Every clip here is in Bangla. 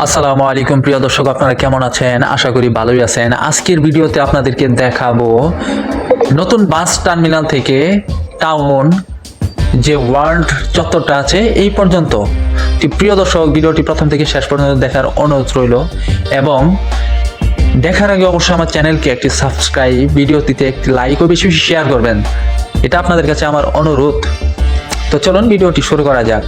আসসালামু আলাইকুম প্রিয় দর্শক, আপনারা কেমন আছেন? আশা করি ভালোই আছেন। আজকের ভিডিওতে আপনাদেরকে দেখাবো নতুন বাস টার্মিনাল থেকে টাউন যে ওয়ার্ল্ড চত্বরটা আছে এই পর্যন্ত। প্রিয় দর্শক, ভিডিওটি প্রথম থেকে শেষ পর্যন্ত দেখার অনুরোধ রইল এবং দেখার আগে অবশ্যই আমার চ্যানেলকে একটি সাবস্ক্রাইব, ভিডিওটিতে একটি লাইক ও বেশি বেশি শেয়ার করবেন, এটা আপনাদের কাছে আমার অনুরোধ। তো চলুন ভিডিওটি শুরু করা যাক।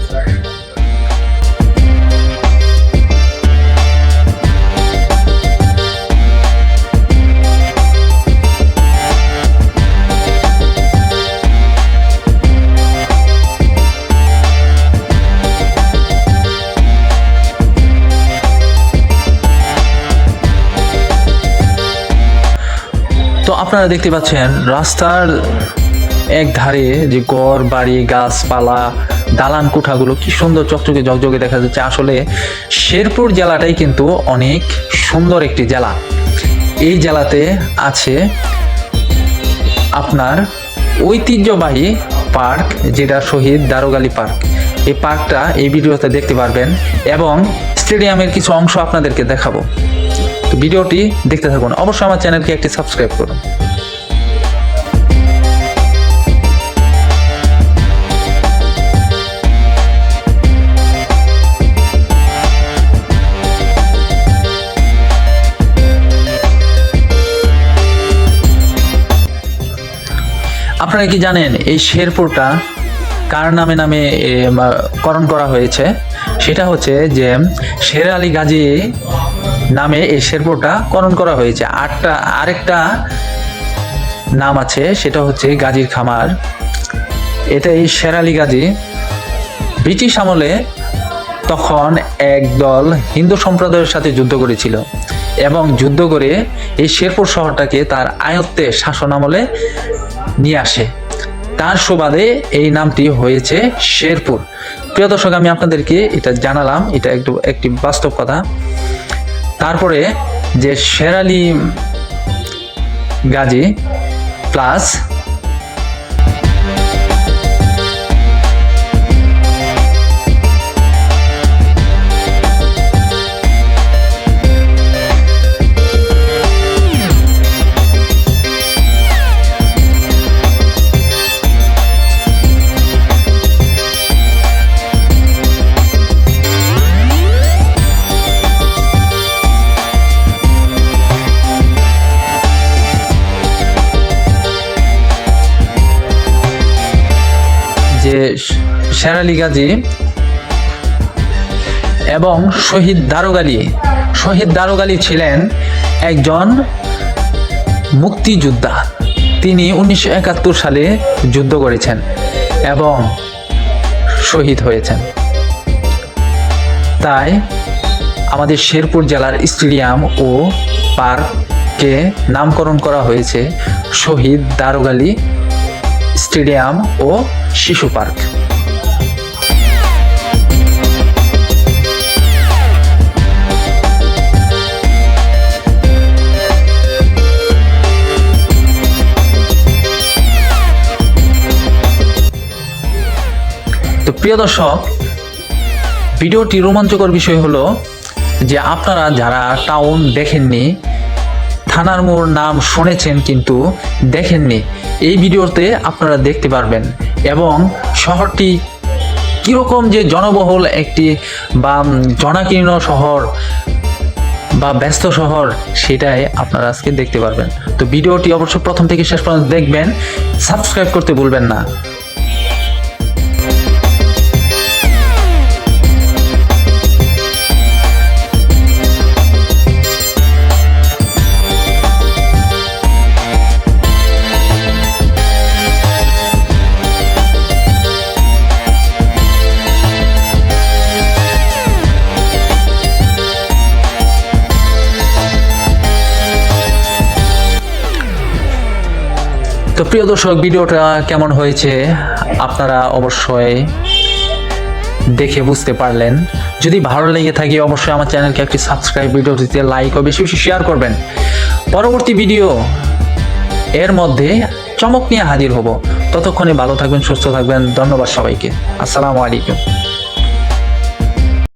তো আপনারা দেখতে পাচ্ছেন রাস্তার এক ধারে যে ঘর বাড়ি, গাছপালা, দালান কোঠাগুলো কি সুন্দর চকচকে ঝকঝকে দেখা যাচ্ছে। আসলে শেরপুর জেলাটাই কিন্তু অনেক সুন্দর একটি জেলা। এই জেলাতে আছে আপনার ঐতিহ্যবাহী পার্ক, যেটা শহীদ দারোগা আলী পার্ক। এই পার্কটা এই ভিডিওতে দেখতে পারবেন এবং স্টেডিয়ামের কিছু অংশ আপনাদেরকে দেখাবো। তো ভিডিওটি দেখতে থাকুন, অবশ্যই আমার চ্যানেলকে একটি সাবস্ক্রাইব করুন। আপনারা কি জানেন এই শেরপুরটা কার নামে করণ করা হয়েছে? সেটা হচ্ছে যে শের আলী গাজী নামে এই শেরপুরটা করণ করা হয়েছে। আরেকটা নাম আছে, সেটা হচ্ছে গাজীর খামার। এটা এই শের আলী গাজী ব্রিটিশ আমলে তখন একদল হিন্দু সম্প্রদায়ের সাথে যুদ্ধ করেছিল এবং যুদ্ধ করে এই শেরপুর শহরটাকে তার আয়ত্তে শাসন আমলে নিয়ে আসে। তার সুবাদে এই নামটি হয়েছে শেরপুর। প্রিয় দর্শক, আমি আপনাদেরকে এটা জানালাম, এটা একটি বাস্তব কথা। তারপরে যে শের আলী গাজী প্লাস যে শের আলী গাজী এবং শহীদ দারোগা আলী ছিলেন একজন মুক্তিযোদ্ধা। তিনি 1971 সালে যুদ্ধ করেছেন এবং শহীদ হয়েছেন। তাই আমাদের শেরপুর জেলার স্টেডিয়াম ও পার্ককে নামকরণ করা হয়েছে শহীদ দারোগা আলী স্টেডিয়াম ও শিশু পার্ক। তো প্রিয় দর্শক, ভিডিওটি রোমাঞ্চকর বিষয় হলো যে আপনারা যারা টাউন দেখেননি, থানার মোড় নাম শুনেছেন কিন্তু দেখেননি, এই ভিডিওতে আপনারা দেখতে পারবেন এবং শহরটি কীরকম যে জনবহুল একটি বা জনাকীর্ণ শহর বা ব্যস্ত শহর, সেটাই আপনারা আজকে দেখতে পারবেন। তো ভিডিওটি অবশ্যই প্রথম থেকে শেষ পর্যন্ত দেখবেন, সাবস্ক্রাইব করতে ভুলবেন না। তো প্রিয় দর্শক, ভিডিওটা কেমন হয়েছে আপনারা অবশ্যই দেখে বুঝতে পারলেন। যদি ভালো লেগে থাকে অবশ্যই আমার চ্যানেলকে একটি সাবস্ক্রাইব, ভিডিওটিতে লাইক ও বেশি বেশি শেয়ার করবেন। পরবর্তী ভিডিও এর মধ্যে চমক নিয়ে হাজির হব। ততক্ষণে ভালো থাকবেন, সুস্থ থাকবেন। ধন্যবাদ সবাইকে। আসসালামু আলাইকুম।